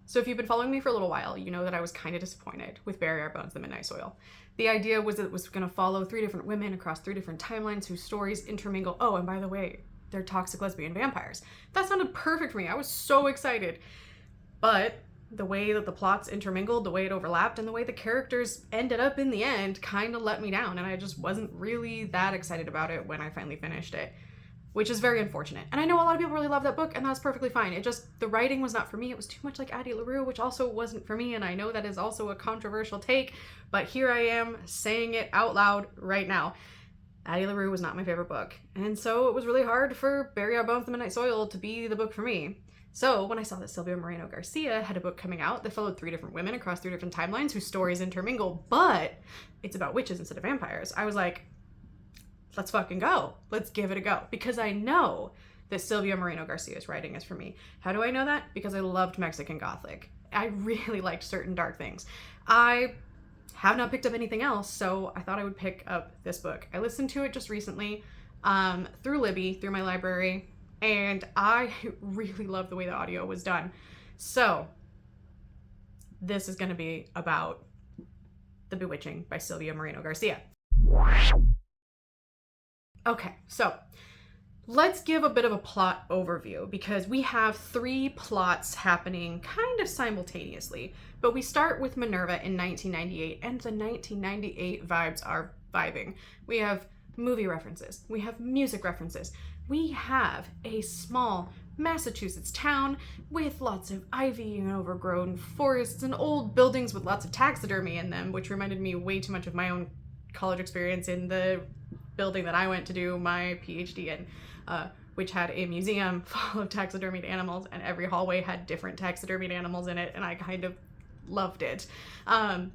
So if you've been following me for a little while, you know that I was kind of disappointed with Bury Our Bones, The Midnight Soil. The idea was that it was going to follow 3 different women across 3 different timelines whose stories intermingle. Oh, and by the way, they're toxic lesbian vampires. That sounded perfect for me. I was so excited. But the way that the plots intermingled, the way it overlapped, and the way the characters ended up in the end kind of let me down, and I just wasn't really that excited about it when I finally finished it, which is very unfortunate. And I know a lot of people really love that book, and that's perfectly fine. It just, the writing was not for me. It was too much like Addie LaRue, which also wasn't for me, and I know that is also a controversial take, but here I am saying it out loud right now. Addie LaRue was not my favorite book, and so it was really hard for Bury Our Bones, The Midnight Soil to be the book for me. So when I saw that Silvia Moreno-Garcia had a book coming out that followed 3 different women across 3 different timelines whose stories intermingle, but it's about witches instead of vampires, I was like, let's fucking go. Let's give it a go. Because I know that Silvia Moreno-Garcia's writing is for me. How do I know that? Because I loved Mexican Gothic. I really liked certain dark things. I have not picked up anything else, so I thought I would pick up this book. I listened to it just recently through Libby, through my library, and I really love the way the audio was done. So this is going to be about The Bewitching by Silvia Moreno-Garcia. Okay, so let's give a bit of a plot overview because we have 3 plots happening kind of simultaneously. But we start with Minerva in 1998, and the 1998 vibes are vibing. We have movie references, we have music references, we have a small Massachusetts town with lots of ivy and overgrown forests and old buildings with lots of taxidermy in them, which reminded me way too much of my own college experience in the building that I went to do my PhD in, which had a museum full of taxidermied animals, and every hallway had different taxidermied animals in it, and I kind of loved it.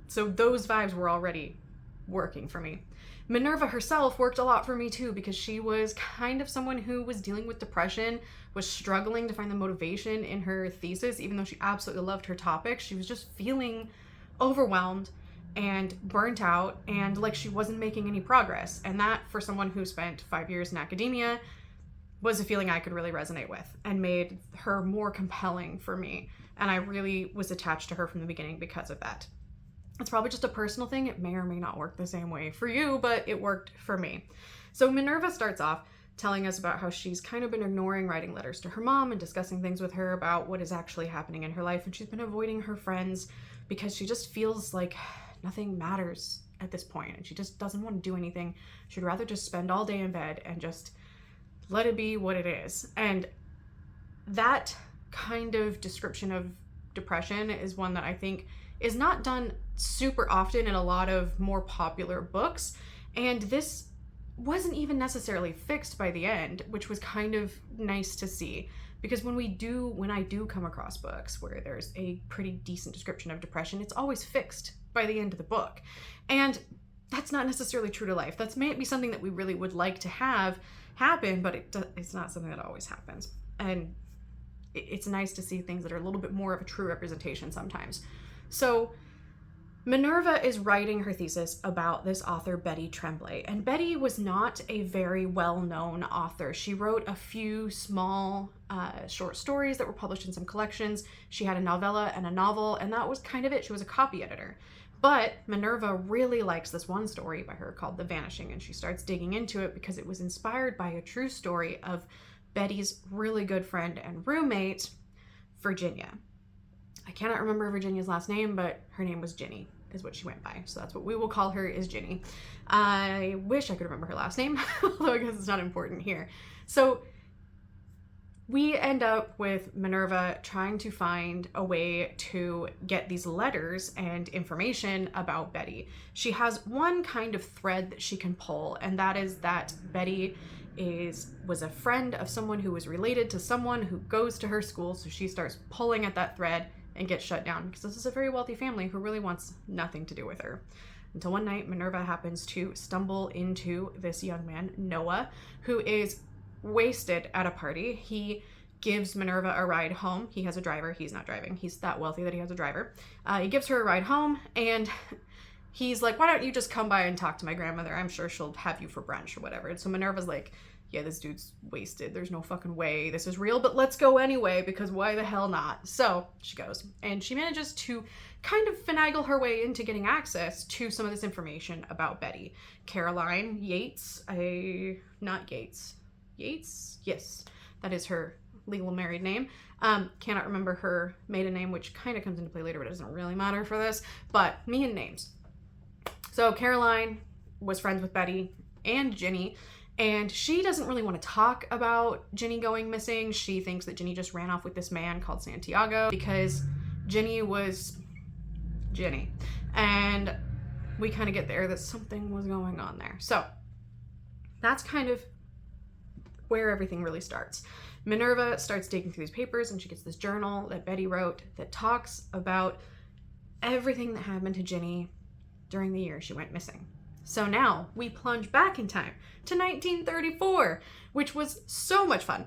So those vibes were already working for me. Minerva herself worked a lot for me too, because she was kind of someone who was dealing with depression, was struggling to find the motivation in her thesis, even though she absolutely loved her topic. She was just feeling overwhelmed and burnt out and like she wasn't making any progress. And that, for someone who spent 5 years in academia, was a feeling I could really resonate with and made her more compelling for me. And I really was attached to her from the beginning because of that. It's probably just a personal thing. It may or may not work the same way for you, but it worked for me. So Minerva starts off telling us about how she's kind of been ignoring writing letters to her mom and discussing things with her about what is actually happening in her life. And she's been avoiding her friends because she just feels like nothing matters at this point, and she just doesn't want to do anything. She'd rather just spend all day in bed and just let it be what it is. And that kind of description of depression is one that I think is not done super often in a lot of more popular books. And this wasn't even necessarily fixed by the end, which was kind of nice to see. Because when I do come across books where there's a pretty decent description of depression, it's always fixed by the end of the book. And that's not necessarily true to life. That's maybe something that we really would like to have happen, but it's not something that always happens. And it's nice to see things that are a little bit more of a true representation sometimes. So Minerva is writing her thesis about this author, Betty Tremblay. And Betty was not a very well-known author. She wrote a few small short stories that were published in some collections. She had a novella and a novel, and that was kind of it. She was a copy editor. But Minerva really likes this one story by her called The Vanishing, and she starts digging into it because it was inspired by a true story of Betty's really good friend and roommate, Virginia. I cannot remember Virginia's last name, but her name was Ginny, is what she went by. So that's what we will call her, is Ginny. I wish I could remember her last name, although I guess it's not important here. So we end up with Minerva trying to find a way to get these letters and information about Betty. She has one kind of thread that she can pull, and that is that Betty was a friend of someone who was related to someone who goes to her school. So she starts pulling at that thread and gets shut down because this is a very wealthy family who really wants nothing to do with her. Until one night, Minerva happens to stumble into this young man, Noah, who is wasted at a party. He gives Minerva a ride home. He has a driver. He's not driving. He's that wealthy that he has a driver. He gives her a ride home, and he's like, why don't you just come by and talk to my grandmother? I'm sure she'll have you for brunch or whatever. And so Minerva's like, yeah, this dude's wasted. There's no fucking way this is real, but let's go anyway, because why the hell not? So she goes, and she manages to kind of finagle her way into getting access to some of this information about Betty. Caroline Yates, not Yates. Yates? Yes, that is her legal married name. Cannot remember her maiden name, which kind of comes into play later, but it doesn't really matter for this. But me and names. So Caroline was friends with Betty and Ginny, and she doesn't really want to talk about Ginny going missing. She thinks that Ginny just ran off with this man called Santiago because Ginny was Ginny. And we kind of get there that something was going on there. So that's kind of where everything really starts. Minerva starts digging through these papers, and she gets this journal that Betty wrote that talks about everything that happened to Ginny during the year she went missing. So now we plunge back in time to 1934, which was so much fun,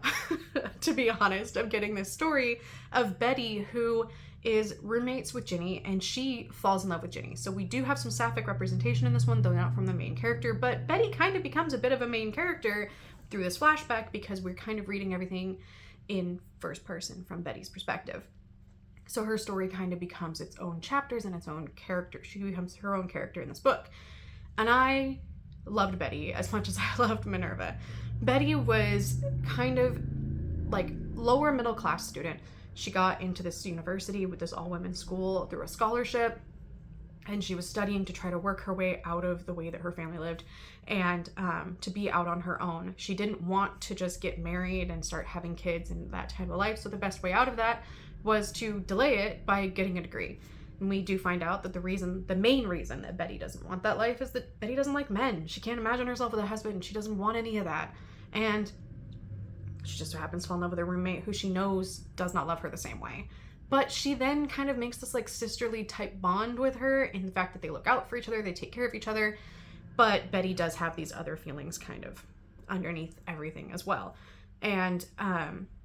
to be honest, of getting this story of Betty, who is roommates with Ginny, and she falls in love with Ginny. So we do have some sapphic representation in this one, though not from the main character, but Betty kind of becomes a bit of a main character through this flashback because we're kind of reading everything in first person from Betty's perspective. So her story kind of becomes its own chapters and its own character. She becomes her own character in this book. And I loved Betty as much as I loved Minerva. Betty was kind of like lower middle class student. She got into this university with this all-women school through a scholarship, and she was studying to try to work her way out of the way that her family lived and to be out on her own. She didn't want to just get married and start having kids and that type of life, so the best way out of that was to delay it by getting a degree. And we do find out that the main reason that Betty doesn't want that life is that Betty doesn't like men. She can't imagine herself with a husband. She doesn't want any of that. And she just so happens to fall in love with her roommate who she knows does not love her the same way. But she then kind of makes this like sisterly type bond with her in the fact that they look out for each other, they take care of each other. But Betty does have these other feelings kind of underneath everything as well. And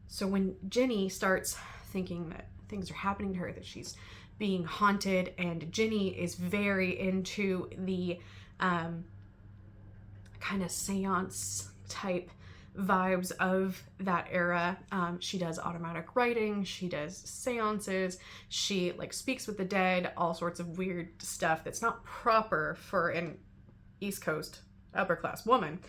so when Ginny starts thinking that things are happening to her, that she's being haunted, and Ginny is very into the kind of seance type vibes of that era. She does automatic writing, she does seances, she like speaks with the dead, all sorts of weird stuff that's not proper for an East Coast upper class woman.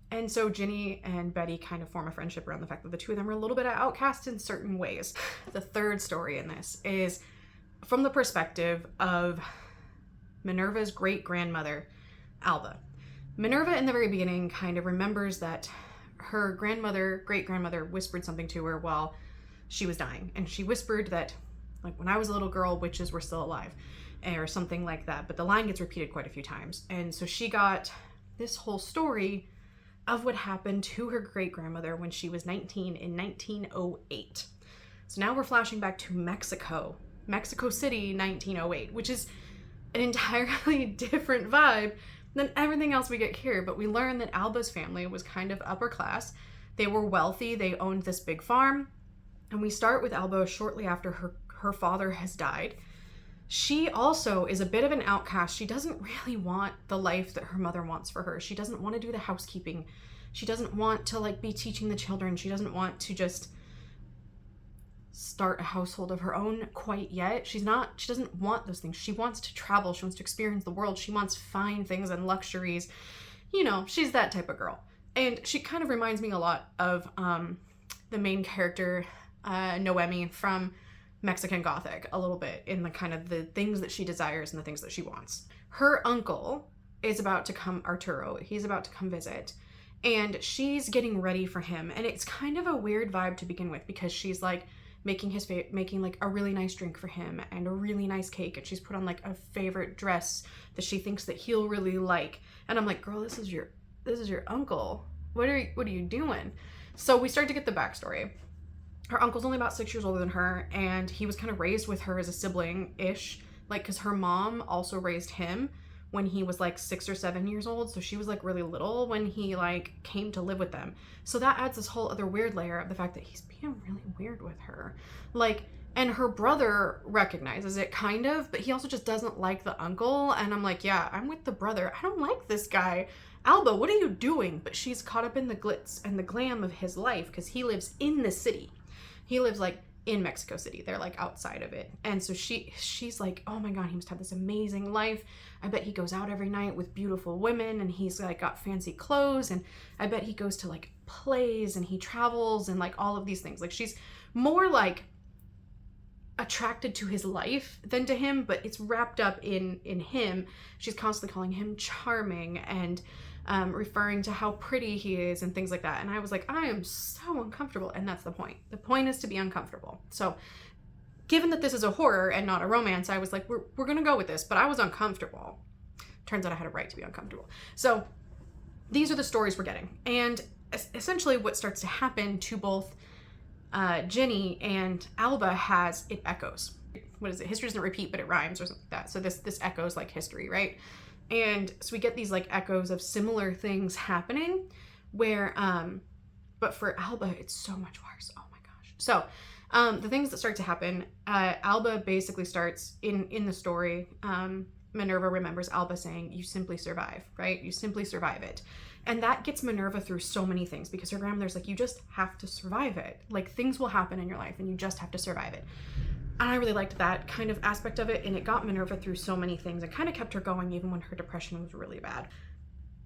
And so Ginny and Betty kind of form a friendship around the fact that the two of them are a little bit outcast in certain ways. The third story in this is from the perspective of Minerva's great-grandmother, Alba. Minerva in the very beginning kind of remembers that her great-grandmother whispered something to her while she was dying. And she whispered that, like, when I was a little girl, witches were still alive, or something like that. But the line gets repeated quite a few times. And so she got this whole story of what happened to her great-grandmother when she was 19 in 1908. So now we're flashing back to Mexico City, 1908, which is an entirely different vibe than everything else we get here. But we learn that Alba's family was kind of upper class. They were wealthy. They owned this big farm. And we start with Alba shortly after her father has died. She also is a bit of an outcast. She doesn't really want the life that her mother wants for her. She doesn't want to do the housekeeping. She doesn't want to like be teaching the children. She doesn't want to just start a household of her own quite yet. She doesn't want those things. She wants to travel. She wants to experience the world. She wants fine things and luxuries. You know, she's that type of girl. And she kind of reminds me a lot of the main character, Noemi from Mexican Gothic, a little bit, in the kind of the things that she desires and the things that she wants. Her uncle is about to come, Arturo, he's about to come visit, and she's getting ready for him. And it's kind of a weird vibe to begin with, because she's like making like a really nice drink for him and a really nice cake, and she's put on like a favorite dress that she thinks that he'll really like. And I'm like, girl, this is your uncle. What are you doing? So we start to get the backstory. Her uncle's only about 6 years older than her, and he was kind of raised with her as a sibling-ish, like, because her mom also raised him when he was like 6 or 7 years old, so she was like really little when he like came to live with them. So that adds this whole other weird layer of the fact that he's being really weird with her, like, and her brother recognizes it kind of, but he also just doesn't like the uncle. And I'm like, yeah, I'm with the brother. I don't like this guy. Alba, what are you doing? But she's caught up in the glitz and the glam of his life because he lives in the city. He lives like in Mexico City. They're like outside of it. And so she's like, oh my God, he must have this amazing life. I bet he goes out every night with beautiful women and he's like got fancy clothes. And I bet he goes to like plays and he travels and like all of these things. Like she's more like attracted to his life than to him, but it's wrapped up in him. She's constantly calling him charming and referring to how pretty he is and things like that. And I was like, I am so uncomfortable. And that's the point. The point is to be uncomfortable. So given that this is a horror and not a romance, I was like, we're going to go with this. But I was uncomfortable. Turns out I had a right to be uncomfortable. So these are the stories we're getting. And essentially what starts to happen to both Ginny and Alba it echoes. What is it? History doesn't repeat, but it rhymes or something like that. So this echoes like history, right? And so we get these like echoes of similar things happening where, but for Alba, it's so much worse. Oh my gosh. So the things that start to happen, Alba basically starts in the story. Minerva remembers Alba saying, you simply survive, right? You simply survive it. And that gets Minerva through so many things because her grandmother's like, you just have to survive it. Like things will happen in your life and you just have to survive it. And I really liked that kind of aspect of it, and it got Minerva through so many things and kind of kept her going even when her depression was really bad.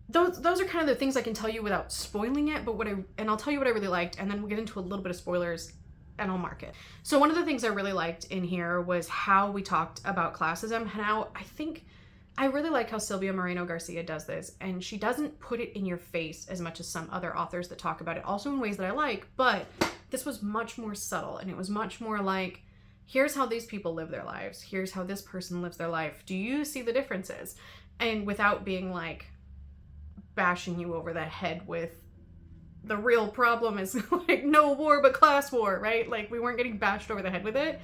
Those are kind of the things I can tell you without spoiling it, but I'll tell you what I really liked, and then we'll get into a little bit of spoilers and I'll mark it. So one of the things I really liked in here was how we talked about classism, and how I really like how Silvia Moreno-Garcia does this, and she doesn't put it in your face as much as some other authors that talk about it, also in ways that I like, but this was much more subtle, and it was much more like, here's how these people live their lives. Here's how this person lives their life. Do you see the differences? And without being like bashing you over the head with the real problem is like no war but class war, right? Like we weren't getting bashed over the head with it.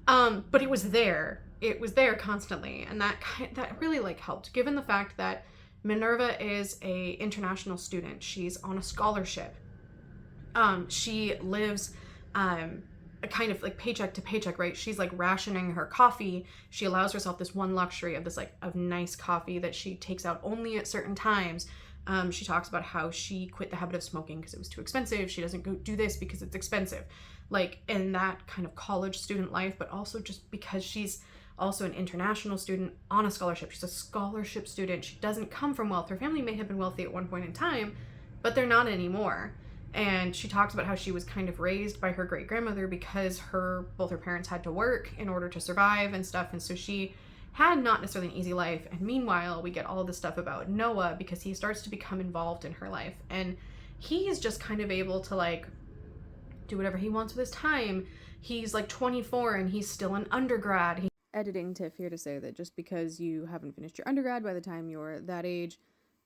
But it was there. It was there constantly. And that really like helped, given the fact that Minerva is a international student. She's on a scholarship. She lives a kind of like paycheck to paycheck, right? She's like rationing her coffee. She allows herself this one luxury of this like of nice coffee that she takes out only at certain times. She talks about how she quit the habit of smoking because it was too expensive. She doesn't go do this because it's expensive. Like in that kind of college student life, but also just because she's also an international student on a scholarship. She's a scholarship student. She doesn't come from wealth. Her family may have been wealthy at one point in time, but they're not anymore. And she talks about how she was kind of raised by her great-grandmother because both her parents had to work in order to survive and stuff. And so she had not necessarily an easy life. And meanwhile, we get all this stuff about Noah because he starts to become involved in her life. And he is just kind of able to like do whatever he wants with his time. He's like 24 and he's still an undergrad. Editing Tiff here to say that just because you haven't finished your undergrad by the time you're that age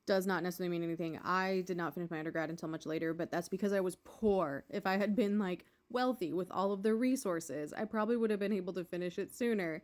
does not necessarily mean anything. I did not finish my undergrad until much later, but that's because I was poor. If I had been like wealthy with all of the resources, I probably would have been able to finish it sooner.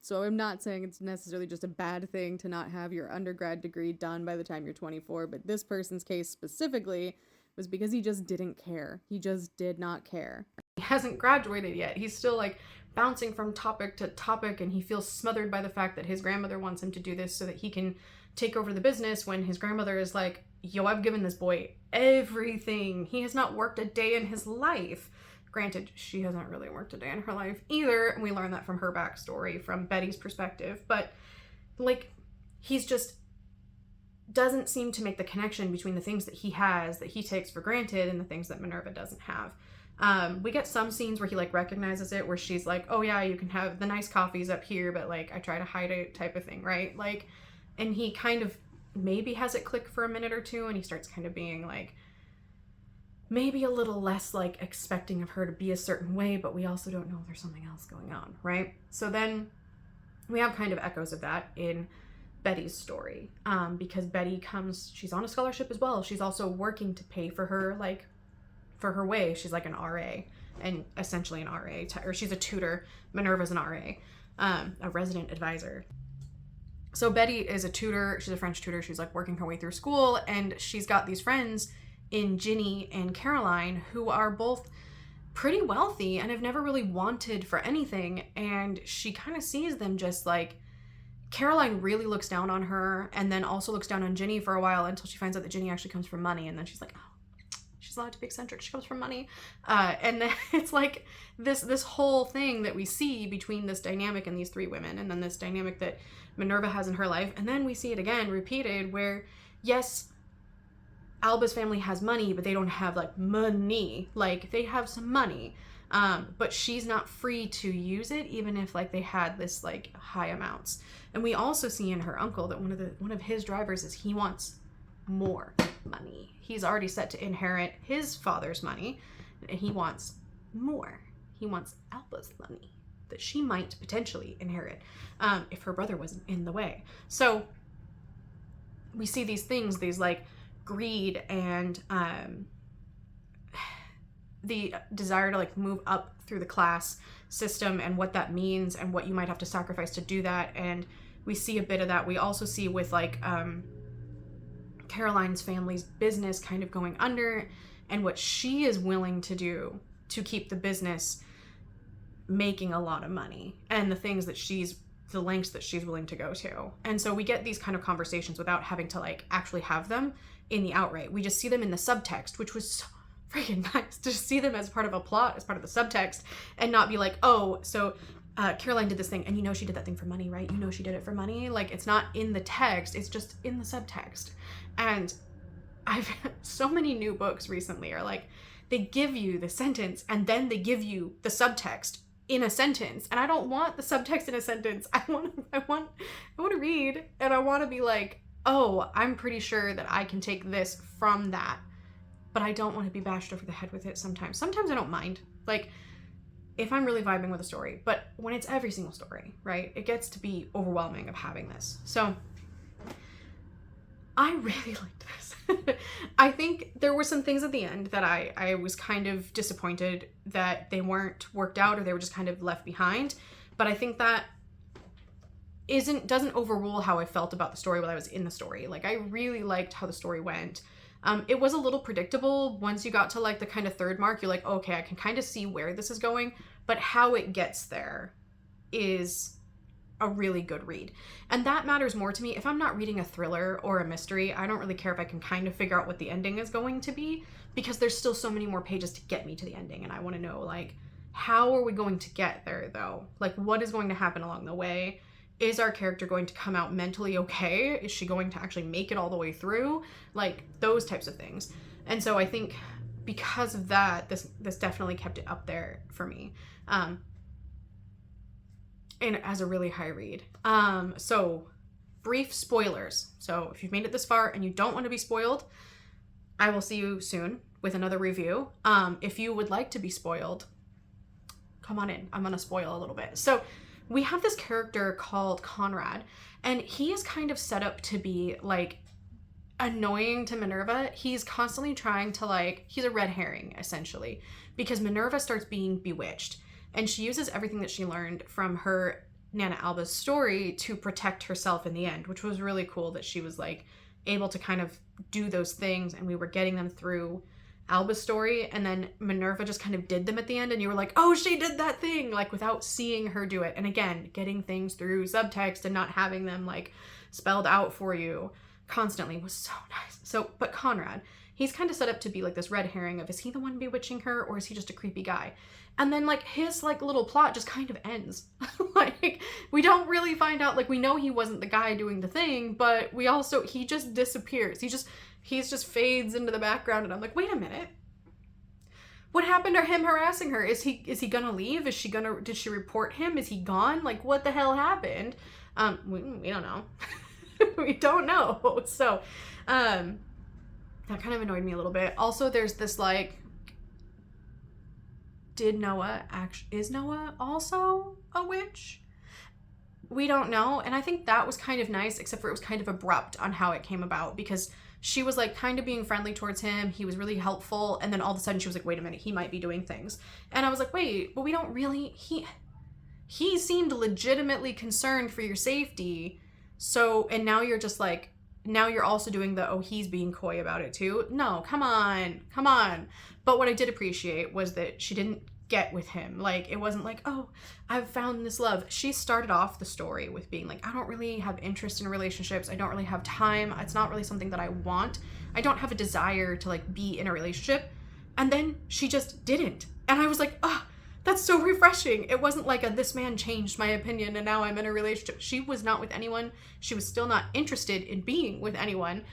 So I'm not saying it's necessarily just a bad thing to not have your undergrad degree done by the time you're 24, but this person's case specifically was because he just didn't care. He just did not care. He hasn't graduated yet. He's still like bouncing from topic to topic, and he feels smothered by the fact that his grandmother wants him to do this so that he can take over the business, when his grandmother is like, yo, I've given this boy everything. He has not worked a day in his life. Granted, she hasn't really worked a day in her life either, and we learn that from her backstory, from Betty's perspective, but like, he's just doesn't seem to make the connection between the things that he has, that he takes for granted, and the things that Minerva doesn't have. We get some scenes where he like recognizes it, where she's like, oh yeah, you can have the nice coffees up here, but like, I try to hide it type of thing, right? Like, and he kind of maybe has it click for a minute or two, and he starts kind of being like, maybe a little less like expecting of her to be a certain way, but we also don't know if there's something else going on, right? So then we have kind of echoes of that in Betty's story, because Betty she's on a scholarship as well. She's also working to pay for her, like, for her way. She's like an RA, and essentially an RA, or she's a tutor. Minerva's an RA, a resident advisor. So Betty is a tutor. She's a French tutor. She's like working her way through school, and she's got these friends in Ginny and Caroline who are both pretty wealthy and have never really wanted for anything, and she kind of sees them just like Caroline really looks down on her, and then also looks down on Ginny for a while until she finds out that Ginny actually comes from money, and then she's like, oh, she's allowed to be eccentric, she comes from money. And then it's like this whole thing that we see between this dynamic and these three women, and then this dynamic that Minerva has in her life, and then we see it again repeated where, yes, Alba's family has money, but they don't have like money. Like, they have some money, but she's not free to use it, even if like they had this like high amounts. And we also see in her uncle that one of his drivers is he wants more money. He's already set to inherit his father's money, and he wants more. He wants Alba's money that she might potentially inherit, if her brother wasn't in the way. So we see these things, these like greed and the desire to like move up through the class system and what that means and what you might have to sacrifice to do that. And we see a bit of that. We also see with like Caroline's family's business kind of going under, and what she is willing to do to keep the business making a lot of money, and the things that the lengths that she's willing to go to. And so we get these kind of conversations without having to like actually have them in the outright. We just see them in the subtext, which was so freaking nice to just see them as part of a plot, as part of the subtext, and not be like, oh, so Caroline did this thing, and you know she did that thing for money, right? You know she did it for money. Like, it's not in the text, it's just in the subtext. And I've so many new books recently are like, they give you the sentence and then they give you the subtext in a sentence, and I don't want the subtext in a sentence. I want to read, and I want to be like, oh, I'm pretty sure that I can take this from that, but I don't want to be bashed over the head with it sometimes. Sometimes I don't mind, like, if I'm really vibing with a story, but when it's every single story, right, it gets to be overwhelming of having this. So I really liked this. I think there were some things at the end that I was kind of disappointed that they weren't worked out, or they were just kind of left behind. But I think that doesn't overrule how I felt about the story while I was in the story. Like, I really liked how the story went. It was a little predictable. Once you got to like the kind of third mark, you're like, okay, I can kind of see where this is going, but how it gets there is a really good read. And that matters more to me. If I'm not reading a thriller or a mystery, I don't really care if I can kind of figure out what the ending is going to be, because there's still so many more pages to get me to the ending. And I want to know, like, how are we going to get there though? Like, what is going to happen along the way? Is our character going to come out mentally okay? Is she going to actually make it all the way through? Like, those types of things. And so I think because of that, this definitely kept it up there for me. And as a really high read. So brief spoilers. So if you've made it this far and you don't want to be spoiled, I will see you soon with another review. If you would like to be spoiled, come on in. I'm going to spoil a little bit. So we have this character called Conrad, and he is kind of set up to be like annoying to Minerva. He's constantly trying to like, he's a red herring essentially, because Minerva starts being bewitched. And she uses everything that she learned from her Nana Alba's story to protect herself in the end, which was really cool that she was like able to kind of do those things, and we were getting them through Alba's story, and then Minerva just kind of did them at the end, and you were like, oh, she did that thing, like, without seeing her do it. And again, getting things through subtext and not having them like spelled out for you constantly was so nice. So, but Conrad, he's kind of set up to be like this red herring of, is he the one bewitching her, or is he just a creepy guy? And then like his like little plot just kind of ends. Like, we don't really find out, like, we know he wasn't the guy doing the thing, but we also, he just disappears. He's just fades into the background, and I'm like, wait a minute. What happened to him harassing her? Is he gonna leave? Did she report him? Is he gone? Like, what the hell happened? We don't know. We don't know. So, that kind of annoyed me a little bit. Also, there's this like, is Noah also a witch? We don't know. And I think that was kind of nice, except for it was kind of abrupt on how it came about, because she was like kind of being friendly towards him. He was really helpful. And then all of a sudden she was like, wait a minute, he might be doing things. And I was like, wait, but we don't really, he seemed legitimately concerned for your safety. So, and now you're just like, now you're also doing the, oh, he's being coy about it too. No, come on. But what I did appreciate was that she didn't get with him. Like, it wasn't like, oh, I've found this love. She started off the story with being like, I don't really have interest in relationships. I don't really have time. It's not really something that I want. I don't have a desire to like be in a relationship. And then she just didn't. And I was like, oh, that's so refreshing. It wasn't like this man changed my opinion and now I'm in a relationship. She was not with anyone. She was still not interested in being with anyone.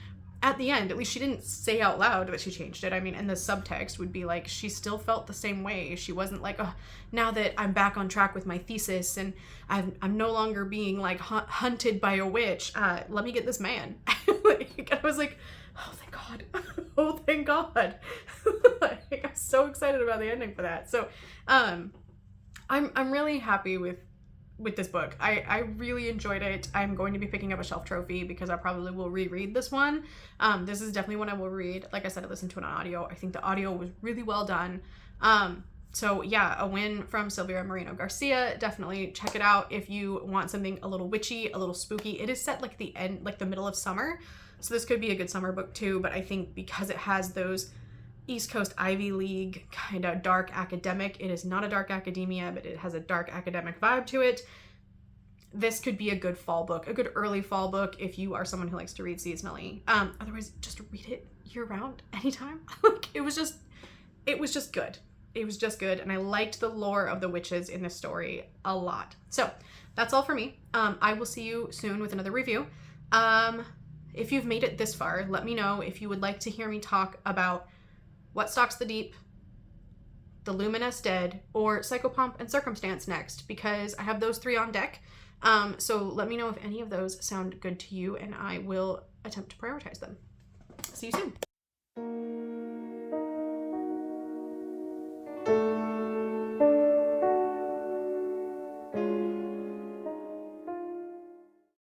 At the end, at least she didn't say out loud that she changed it. I mean, and the subtext would be like, she still felt the same way. She wasn't like, oh, now that I'm back on track with my thesis and I'm no longer being like hunted by a witch, let me get this man. Like, I was like, oh, thank God. Oh, thank God. Like, I'm so excited about the ending for that. So, I'm really happy with this book. I really enjoyed it. I'm going to be picking up a shelf trophy because I probably will reread this one. This is definitely one I will read. Like I said, I listened to it on audio. I think the audio was really well done. So yeah, a win from Silvia Moreno-Garcia. Definitely check it out if you want something a little witchy, a little spooky. It is set like the end, like the middle of summer. So this could be a good summer book too, but I think because it has those East Coast Ivy League kind of dark academic, it is not a dark academia, but it has a dark academic vibe to it. This could be a good fall book, a good early fall book if you are someone who likes to read seasonally. Otherwise, just read it year round, anytime. Like, it was just good. It was just good, and I liked the lore of the witches in this story a lot. So that's all for me. I will see you soon with another review. If you've made it this far, let me know if you would like to hear me talk about What Stalks the Deep, The Luminous Dead, or Psychopomp and Circumstance next, because I have those 3 on deck. So let me know if any of those sound good to you, and I will attempt to prioritize them. See you soon.